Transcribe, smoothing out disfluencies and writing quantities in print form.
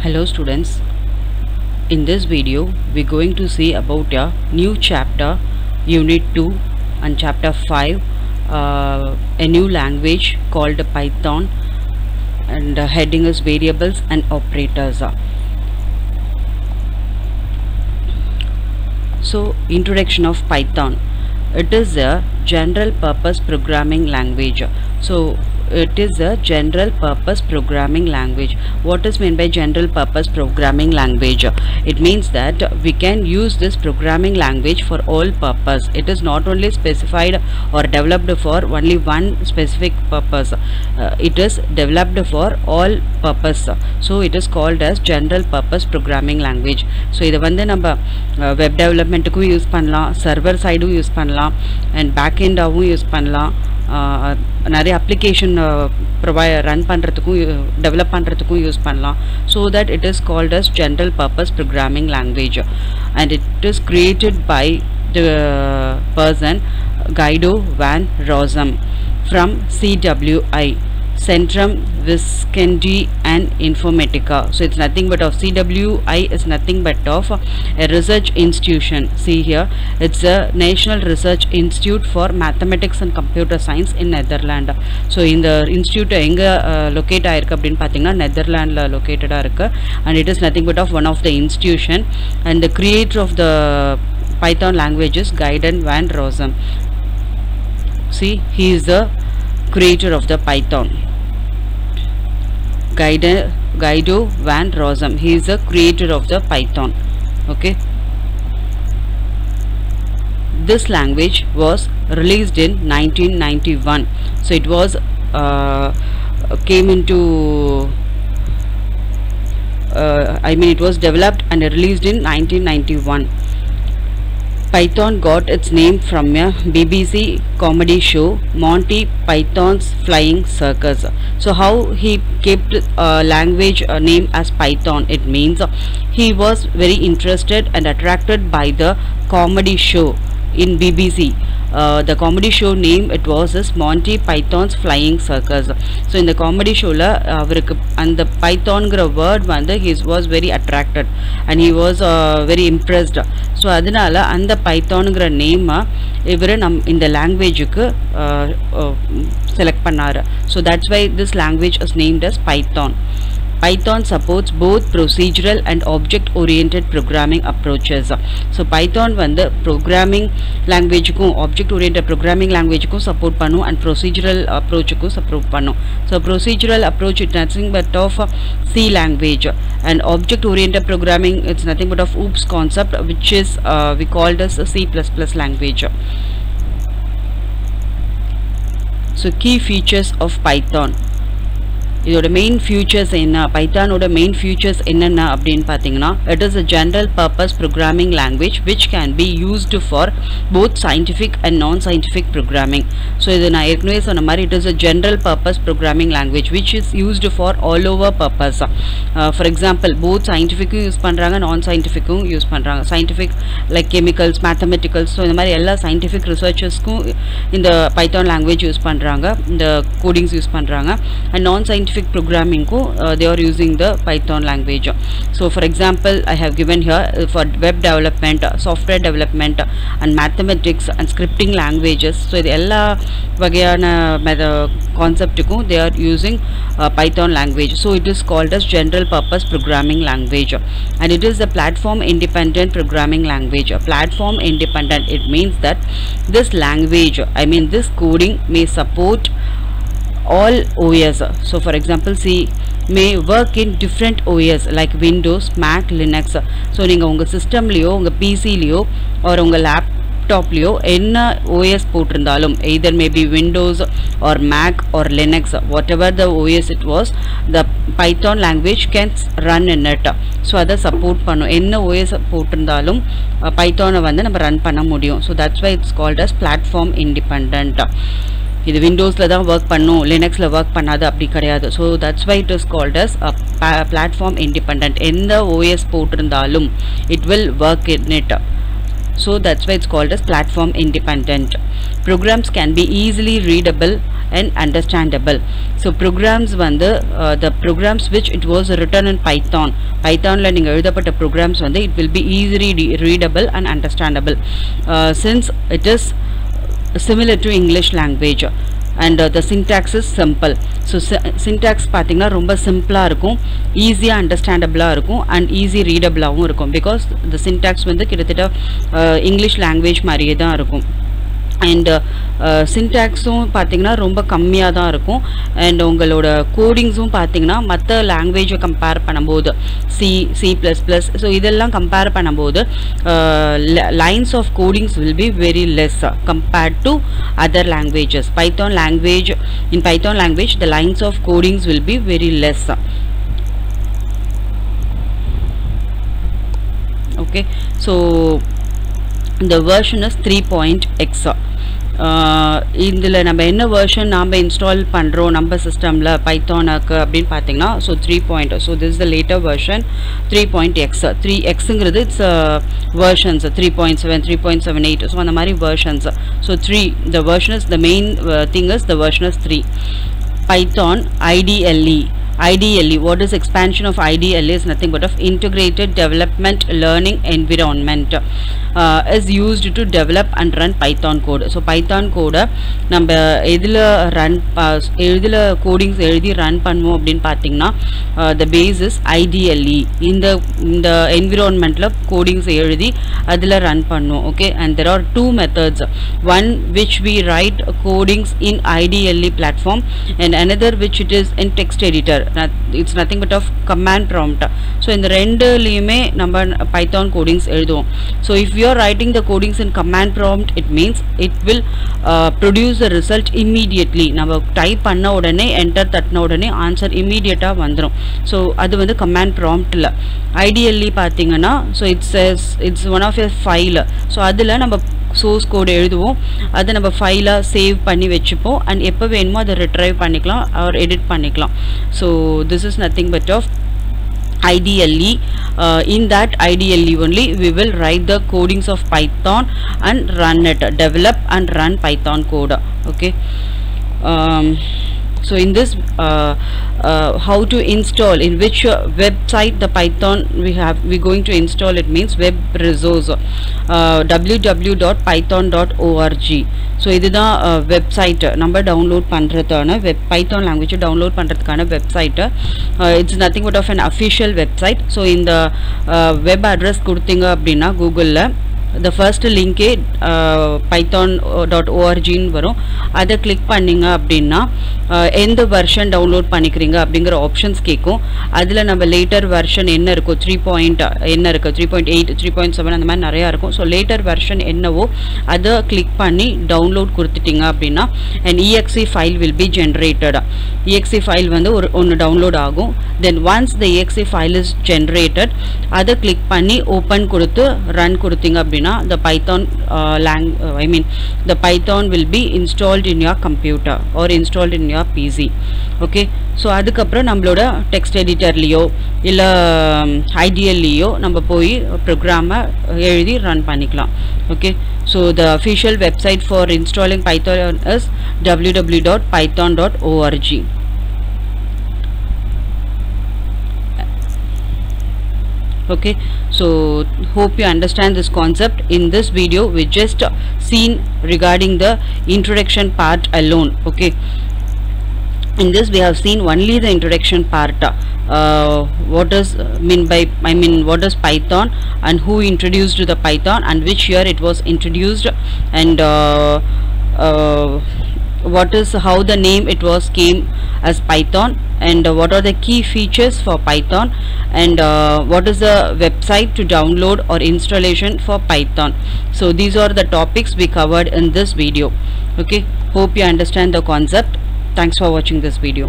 Hello students, in this video we're going to see about a new chapter, unit 2 and chapter 5, a new language called Python, and the heading is variables and operators. So introduction of Python. It is a general purpose programming language. So it is a general purpose programming language. What is meant by general purpose programming language? It means that we can use this programming language for all purpose. It is not only specified or developed for only one specific purpose. It is developed for all purpose. So it is called as general purpose programming language. So இதை வந்து நம்ம web developmentக்கும் use பண்ணலாம், server sideம் use பண்ணலாம், and backend ஆவும் use பண்ணலாம். நிறைய அப்ளிகேஷன் ரன் பண்ணுறதுக்கும் டெவலப் பண்ணுறதுக்கும் யூஸ் பண்ணலாம். So that it is called as general purpose programming language and it is created by the person Guido van Rossum from CWI, Centrum Viscendi and Informatica. So it's nothing but of CWI is nothing but of a research institution. See here, it's a National Research Institute for Mathematics and Computer Science in Netherlands. So in the institute enga locate aayirukku appdin pathina Netherlands la located ah irukku, and it is nothing but of one of the institution, and the creator of the Python language is Guido van Rossum. See, he is the creator of the Python. Guido van Rossum. He is the creator of the Python. Okay. This language was released in 1991. So it was came into it was developed and released in 1991. Python got its name from a BBC comedy show, Monty Python's Flying Circus. So how he kept language name as Python? It means he was very interested and attracted by the comedy show in BBC. The comedy show name it was is Monty Python's Flying Circus. So in the comedy show la avarukku and the Python gra word vand he was very attracted and he was very impressed. So adinala and the Python gra name ivaru in the language ku select pannaru. So that's why this language is named as Python. Python supports both procedural and object-oriented programming approaches. So Python வந்து programming language-க்கும் object-oriented programming language-க்கும் support பண்ணும் and procedural approach-க்கும் support பண்ணும். So procedural approach is nothing but of C language, and object-oriented programming it's nothing but of OOPS concept, which is we called as a C++ language. So key features of Python. இதோட main features என்ன, பைத்தானோட main features என்னென்ன அப்படின்னு பார்த்தீங்கன்னா, it is a general purpose programming language which can be used for both scientific and non scientific programming. So இது நான் ஏற்கனவே சொன்ன மாதிரி it is a general purpose programming language which is used for all over purpose. For example both சயின்டிஃபிக்கும் use பண்ணுறாங்க, non சயின்டிஃபிக்கும் use பண்ணுறாங்க. Scientific like chemicals, mathematicals, so இந்த மாதிரி எல்லா சயின்டிஃபிக் ரிசர்ச்சர்ஸ்க்கும் இந்த பைத்தான் லாங்குவேஜ் யூஸ் பண்ணுறாங்க, இந்த கோடிங்ஸ் யூஸ் பண்ணுறாங்க. And non scientific programming they are using the Python language. So for example I have given here for web development, software development and mathematics and scripting languages. So இது எல்லா வகையான கான்செப்ட்டுக்கும் they are using Python language. So it is called as general purpose programming language, and it is a platform independent programming language. Platform independent, it means that this language, this coding may support all OS. So for example C may work in different OS like Windows, Mac, Linux. So நீங்க உங்க சிஸ்டம்லயோ உங்க PCலயோ or உங்க லேப்டாப்லயோ என்ன OS போட்டிருந்தாலும், either maybe Windows or Mac or Linux, whatever the OS it was, the Python language can run in it. So அதை support பண்ணும். என்ன OS போட்டிருந்தாலும் பைத்தானை வந்து நம்ம ரன் பண்ண முடியும். So that's why it's called as platform independent. இது விண்டோஸில் தான் ஒர்க் பண்ணும், லினக்ஸில் ஒர்க் பண்ணாது அப்படி கிடையாது. So that's why it is called as platform independent. எந்த ஓஎஸ் போட்டிருந்தாலும் it will work in it. So that's why it's called as platform independent. Programs can be easily readable and understandable. So programs வந்து the programs which it was written in Python, Pythonல நீங்க எழுதப்பட்ட programs வந்து it will be easily readable and understandable since it is similar to English language. And the syntax is simple. So syntax பாத்தீங்கன்னா ரொம்ப சிம்பிளா இருக்கும், ஈஸியா அண்டர்ஸ்டாண்டபிளா இருக்கும் and easy readableாவும் இருக்கும் because the syntax வந்து கிட்டத்தட்ட இங்கிலீஷ் லாங்குவேஜ் மாதிரியே தான் இருக்கும். And syntaxும் பாத்தீங்கன்னா ரொம்ப கம்மியா தான் இருக்கும் and உங்களோட கோடிங்ஸும் பாத்தீங்கன்னா மற்ற லாங்குவேஜை கம்பேர் பண்ணும்போது C++ so இதெல்லாம் கம்பேர் பண்ணும்போது lines of codings will be very less compared to other languages. In Python language the lines of codings will be very less. Okay, so the version is 3.x. இதில் நம்ம என்ன version நாம் install பண்ணுறோம் நம்ம சிஸ்டமில் பைத்தானுக்கு அப்படின்னு பார்த்தீங்கன்னா so 3. so this is the later version 3.x. 3xங்கிறது இட்ஸ் versions 3.7 3.78 so அந்த மாதிரி versions. so 3 the version is the main thing is the version is 3. Python IDLE. What is expansion of IDLE is nothing but of integrated development learning environment is used to develop and run Python code. So Python code நம்ம எதில் codings எழுதி run பண்ணுவோம் அப்படின்னு பார்த்தீங்கன்னா the base is IDLE. இந்த environmentல codings எழுதி அதில் run பண்ணுவோம். Okay, and there are two methods, one which we write codings in IDLE platform and another which it is in text editor. It's nothing but of command prompt. so இந்த ரெண்டுலயுமே நம்ம Python codings எழுதுவோம். so if you are writing the codings in command prompt it means it will produce the result immediately. நம்ம type பண்ண உடனே enter தட்டின உடனே answer இமீடியட்டா வந்துரும். so அது வந்து command promptல. IDLE பாத்தீங்கன்னா so it's one of a file. so அதுல நம்ம source code எழுதுவோம், அதை நம்ம ஃபைலா சேவ் பண்ணி வச்சுப்போம் and எப்போ வேணுமோ அதை retrieve பண்ணிக்கலாம் or edit பண்ணிக்கலாம். so this is nothing but of IDLE. In that IDLE only we will write the codings of Python and run it, develop and run Python code. Okay, so in this how to install, in which website the Python we going to install it means web resource www.python.org. so இதுதான் website நம்ம download பண்றதுக்கான Python language download பண்றதுக்கான website. it's nothing but of an official website. so இந்த web address கொடுத்தீங்க அப்படின்னா கூகுள்ல the first link python.org ன்னு வரும். அதை கிளிக் பண்ணீங்க அப்படின்னா எந்த வெர்ஷன் டவுன்லோட் பண்ணிக்கிறீங்க அப்படிங்கிற ஆப்ஷன்ஸ் கேட்கும். அதில் நம்ம லேட்டர் வெர்ஷன் என்ன இருக்கோ 3.8 3.7 அந்த மாதிரி நிறையா இருக்கும். ஸோ லேட்டர் வெர்ஷன் என்னவோ அதை கிளிக் பண்ணி டவுன்லோட் கொடுத்துட்டீங்க அப்படின்னா an exe file will be generated. exe file வந்து ஒன்று டவுன்லோட் ஆகும். then once the exe file is generated அதை கிளிக் பண்ணி ஓப்பன் கொடுத்து ரன் கொடுத்தீங்க அப்படின்னா the Python the Python will be installed in your computer or installed in your PC. okay, so அதுக்கப்புறம் நம்மளோட text editorலயோ இல்ல IDLEயோ நம்ம போய் ப்ரோக்ராமை எழுதி ரன் பண்ணிக்கலாம். okay, so the official website for installing Python is www.python.org. okay, so hope you understand this concept. in this video we just seen regarding the introduction part alone. okay, in this we have seen only the introduction part. What is what is Python and who introduced the Python and which year it was introduced, and what is how the name it was came as Python, and what are the key features for Python, and what is the website to download or installation for Python. so these are the topics we covered in this video. okay, hope you understand the concept. thanks for watching this video.